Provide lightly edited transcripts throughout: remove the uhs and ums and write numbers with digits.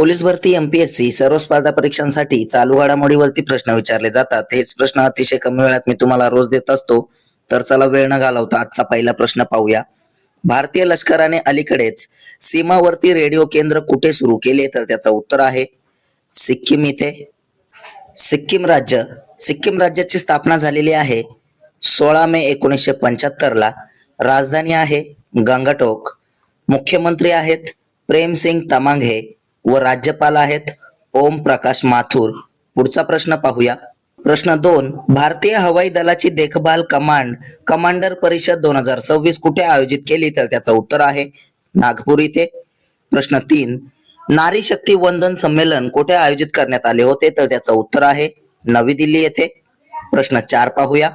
Police भरती MPSC सर्व स्पर्धा परीक्षांसाठी चालू घडामोडीवरती प्रश्न विचारले जातात. हेच प्रश्न अतिशय कमी वेळात मी तुम्हाला रोज देत असतो. तर चला वेळ न घालवता आजचा पहिला प्रश्न पाहूया. भारतीय लष्कराने अलीकडेच सीमावर्ती रेडिओ केंद्र कुठे सुरू केले? तर त्याचं उत्तर आहे सिक्कीम इथे. सिक्कीम राज्याची स्थापना झालेली आहे 16 मे 1975 ला. राजधानी आहे गंगटोक. मुख्यमंत्री आहेत प्रेमसिंग तमांगे व राज्यपाल आहेत ओम प्रकाश माथुर. पुढचा प्रश्न पाहूया. प्रश्न 2. भारतीय हवाई दलाची देखभाल कमांडर परिषद 2026 कुठे आयोजित केली? तर त्याचं उत्तर आहे नागपूर इथे. प्रश्न 3. नारी शक्ती वंदन संमेलन कुठे आयोजित करण्यात आले होते? तर त्याचं उत्तर आहे नवी दिल्ली येथे. प्रश्न 4 पाहूया.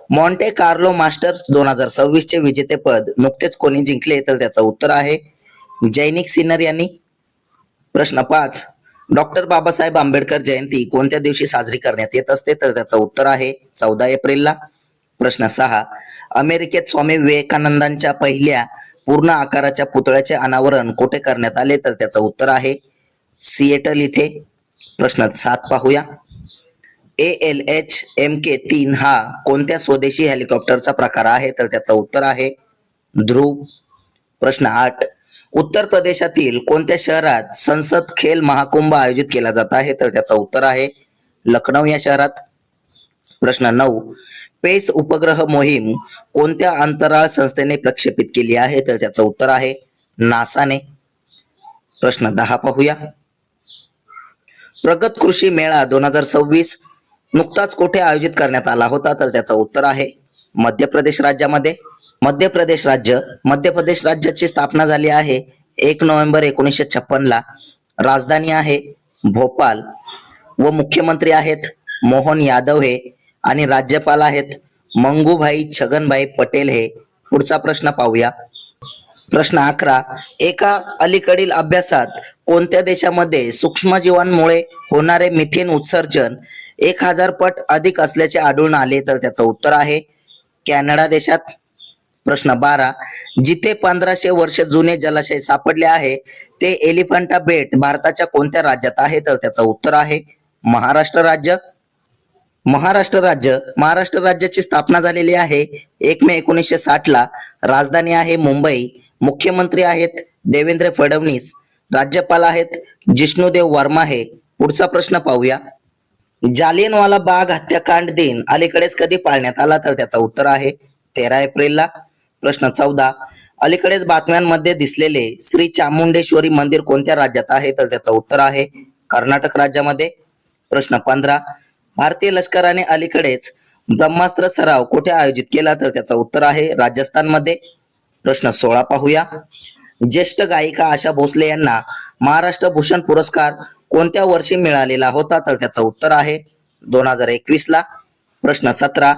मॉन्टे कार्लो मास्टर्स 2026 चे विजेतेपद नुकतेच कोणी जिंकले? तर त्याचं उत्तर आहे जैनिक सिन्नर यांनी. प्रश्न 5. डॉक्टर बाबासाहेब आंबेडकर जयंती कोणत्या दिवशी साजरी करण्यात येत असते? तर त्याचं उत्तर आहे 14 एप्रिलला. प्रश्न 6. अमेरिकेत स्वामी विवेकानंदांच्या पहिल्या पूर्ण आकाराच्या पुतळ्याचे अनावरण कुठे करण्यात आले? तर त्याचं उत्तर आहे सिएटल इथे. प्रश्न 7 पाहूया. ALH-MK3 हा कोणत्या स्वदेशी हेलिकॉप्टरचा प्रकार आहे? तर त्याचं उत्तर आहे ध्रुव. प्रश्न 8. उत्तर प्रदेशातील कोणत्या शहरात संसद खेल महाकुंभ आयोजित केला जात आहे? तर त्याचं उत्तर आहे लखनौ या शहरात. प्रश्न 9. पेस उपग्रह मोहीम कोणत्या अंतराळ संस्थेने प्रक्षेपित केली आहे? तर त्याचं उत्तर आहे नासाने. प्रश्न 10 पाहूया. प्रगत कृषी मेळा 2026 नुकताच कुठे आयोजित करण्यात आला होता? तर त्याचं उत्तर आहे मध्य प्रदेश राज्यामध्ये. मध्य प्रदेश राज्याची स्थापना झाली आहे 1 नोव्हेंबर 1956 ला. राजधानी आहे भोपाल व मुख्यमंत्री आहेत मोहन यादव हे आणि राज्यपाल आहेत मंगूभाई छगनभाई पटेल हे. पुढचा प्रश्न पाहूया. प्रश्न 11. एका अलीकडील अभ्यासात कोणत्या देशामध्ये सूक्ष्मजीवांमुळे होणारे मिथेन उत्सर्जन 1000 पट अधिक असल्याचे आढळून आले? तर त्याचं उत्तर आहे कॅनडा देशात. प्रश्न 12. जिथे 1500 वर्ष जुने जलाशय सापडले आहे ते एलिफंटा बेट भारताच्या कोणत्या राज्यात आहे? तर त्याचं उत्तर आहे महाराष्ट्र राज्य. महाराष्ट्र राज्याची स्थापना झालेली आहे 1 मे 1960 ला. राजधानी आहे मुंबई. मुख्यमंत्री आहेत देवेंद्र फडणवीस. राज्यपाल आहेत जिष्णुदेव वर्मा हे. पुढचा प्रश्न पाहूया. जालियनवाला बाग हत्याकांड दिन अलीकडेच कधी पाळण्यात आला? तर त्याचं उत्तर आहे 13 एप्रिलला. प्रश्न 14. अलीकडेच बातम्यांमध्ये दिसलेले श्री चामुंडेश्वरी मंदिर कोणत्या राज्यात आहे? तर त्याचं उत्तर आहे कर्नाटक राज्यामध्ये. प्रश्न 15. भारतीय लष्कराने अलीकडेच ब्रह्मास्त्र सराव कुठे आयोजित केला? तर त्याचं उत्तर आहे राजस्थानमध्ये. प्रश्न 16 पाहूया. ज्येष्ठ गायिका आशा भोसले यांना महाराष्ट्र भूषण पुरस्कार कोणत्या वर्षी मिळालेला होता? तर त्याचं उत्तर आहे 2021 ला. प्रश्न 17.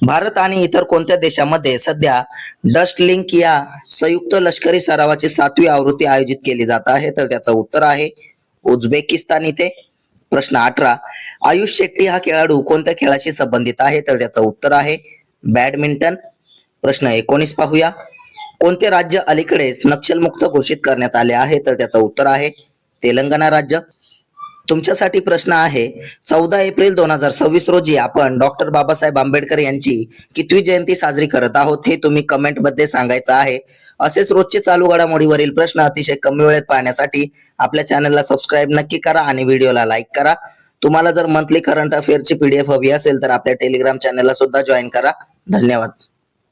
भारत आणि इतर कोणत्या देशामध्ये सध्या डस्ट लिंक या संयुक्त लष्करी सरावाची 7वी आवृत्ती आयोजित केली जात आहे? तर त्याचं उत्तर आहे उझबेकिस्तान इथे. प्रश्न 18. आयुष शेट्टी हा खेळाडू कोणत्या खेळाशी संबंधित आहे? तर त्याचं उत्तर आहे बॅडमिंटन. प्रश्न 19 पाहूया. कोणते राज्य अलीकडेच नक्षलमुक्त घोषित करण्यात आले आहे? तर त्याचं उत्तर आहे तेलंगणा राज्य. तुमच्यासाठी प्रश्न आहे 14 एप्रिल 2026 रोजी आपण डॉक्टर बाबासाहेब आंबेडकर यांची कितवी जयंती साजरी करत आहोत? हे तुम्ही कमेंट मध्ये सांगायचं आहे. असेच रोजचे चालू घडामोडीवरील प्रश्न अतिशय कमी वेळेत पाहण्यासाठी आपल्या चॅनलला सबस्क्राईब नक्की करा आणि व्हिडिओला लाईक करा. तुम्हाला जर मंथली करंट अफेअरची PDF हवी असेल तर आपल्या टेलिग्राम चॅनलला सुद्धा जॉईन करा. धन्यवाद.